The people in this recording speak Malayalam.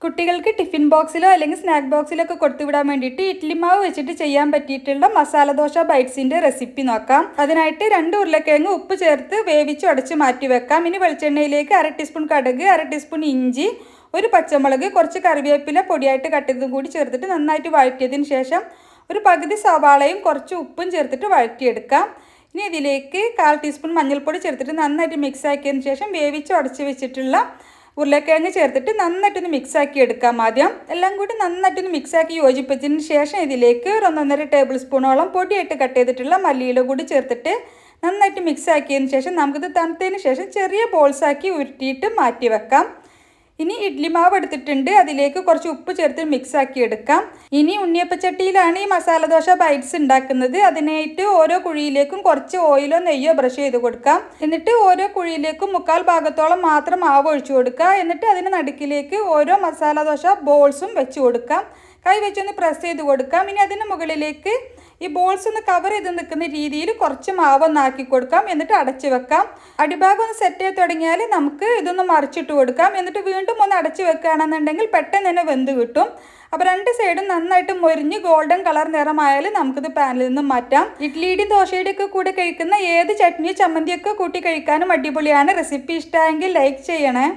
കുട്ടികൾക്ക് ടിഫിൻ ബോക്സിലോ അല്ലെങ്കിൽ സ്നാക്ക് ബോക്സിലോ ഒക്കെ കൊടുത്തുവിടാൻ വേണ്ടിയിട്ട് ഇഡ്ഡലി മാവ് വെച്ചിട്ട് ചെയ്യാൻ പറ്റിയിട്ടുള്ള മസാല ദോശ ബൈറ്റ്സിൻ്റെ റെസിപ്പി നോക്കാം. അതിനായിട്ട് 2 ഉരുളക്കിഴങ്ങ് ഉപ്പ് ചേർത്ത് വേവിച്ച് അടച്ച് മാറ്റി വെക്കാം. ഇനി വെളിച്ചെണ്ണയിലേക്ക് 1/2 ടീസ്പൂൺ കടുക്, 1/2 ടീസ്പൂൺ ഇഞ്ചി, ഒരു പച്ചമുളക്, കുറച്ച് കറിവേപ്പില പൊടിയായിട്ട് കട്ട് ചെയ്തതും കൂടി ചേർത്തിട്ട് നന്നായിട്ട് വഴറ്റിയതിന് ശേഷം ഒരു പകുതി സവാളയും കുറച്ച് ഉപ്പും ചേർത്തിട്ട് വഴറ്റിയെടുക്കാം. ഇനി ഇതിലേക്ക് 1/4 ടീസ്പൂൺ മഞ്ഞൾപ്പൊടി ചേർത്തിട്ട് നന്നായിട്ട് മിക്സ് ആക്കിയതിന് ശേഷം വേവിച്ച് അടച്ച് വെച്ചിട്ടുള്ള ഉരുളക്കിഴങ്ങ് ചേർത്തിട്ട് നന്നായിട്ടൊന്ന് മിക്സാക്കി എടുക്കാം. ആദ്യം എല്ലാം കൂടി നന്നായിട്ടൊന്ന് മിക്സാക്കി യോജിപ്പിച്ചതിന് ശേഷം ഇതിലേക്ക് 1.5 ടേബിൾ സ്പൂണോളം പൊടിയായിട്ട് കട്ട് ചെയ്തിട്ടുള്ള മല്ലിയില കൂടി ചേർത്തിട്ട് നന്നായിട്ട് മിക്സ് ആക്കിയതിന് ശേഷം നമുക്കിത് തണുത്തതിന് ശേഷം ചെറിയ ബോൾസാക്കി ഉരുട്ടിയിട്ട് മാറ്റി വെക്കാം. ഇനി ഇഡ്ഡലി മാവ് എടുത്തിട്ടുണ്ട്, അതിലേക്ക് കുറച്ച് ഉപ്പ് ചേർത്ത് മിക്സ് ആക്കി എടുക്കാം. ഇനി ഉണ്ണിയപ്പച്ചട്ടിയിലാണ് ഈ മസാല ദോശ ബൈറ്റ്സ് ഉണ്ടാക്കുന്നത്. അതിനായിട്ട് ഓരോ കുഴിയിലേക്കും കുറച്ച് ഓയിലോ നെയ്യോ ബ്രഷ് ചെയ്ത് കൊടുക്കാം. എന്നിട്ട് ഓരോ കുഴിയിലേക്കും 1/4 ഭാഗത്തോളം മാത്രം മാവ് ഒഴിച്ചു കൊടുക്കുക. എന്നിട്ട് അതിന് നടുക്കിലേക്ക് ഓരോ മസാല ദോശ ബോൾസും വെച്ച് കൊടുക്കാം. കൈ വെച്ചൊന്ന് പ്രസ് ചെയ്ത് കൊടുക്കാം. ഇനി അതിന് മുകളിലേക്ക് ഈ ബോൾസ് ഒന്ന് കവർ ചെയ്ത് നിൽക്കുന്ന രീതിയിൽ കുറച്ച് മാവ് ഒന്ന് ആക്കി കൊടുക്കാം. എന്നിട്ട് അടച്ചു വെക്കാം. അടിഭാഗം ഒന്ന് സെറ്റ് ചെയ്ത് തുടങ്ങിയാൽ നമുക്ക് ഇതൊന്ന് മറിച്ചിട്ട് കൊടുക്കാം. എന്നിട്ട് വീണ്ടും ഒന്ന് അടച്ചു വെക്കുകയാണെന്നുണ്ടെങ്കിൽ പെട്ടെന്ന് തന്നെ വെന്ത് കിട്ടും. അപ്പോൾ 2 സൈഡും നന്നായിട്ട് മൊരിഞ്ഞ് ഗോൾഡൻ കളർ നിറമായാൽ നമുക്കിത് പാനിൽ നിന്ന് മാറ്റാം. ഇഡ്ലിയുടെയും ദോശയുടെയും ഒക്കെ കൂടെ കഴിക്കുന്ന ഏത് ചട്നിയോ ചമ്മന്തിയൊക്കെ കൂട്ടി കഴിക്കാനും അടിപൊളിയാണ്. റെസിപ്പി ഇഷ്ടമായെങ്കിൽ ലൈക്ക് ചെയ്യണേ.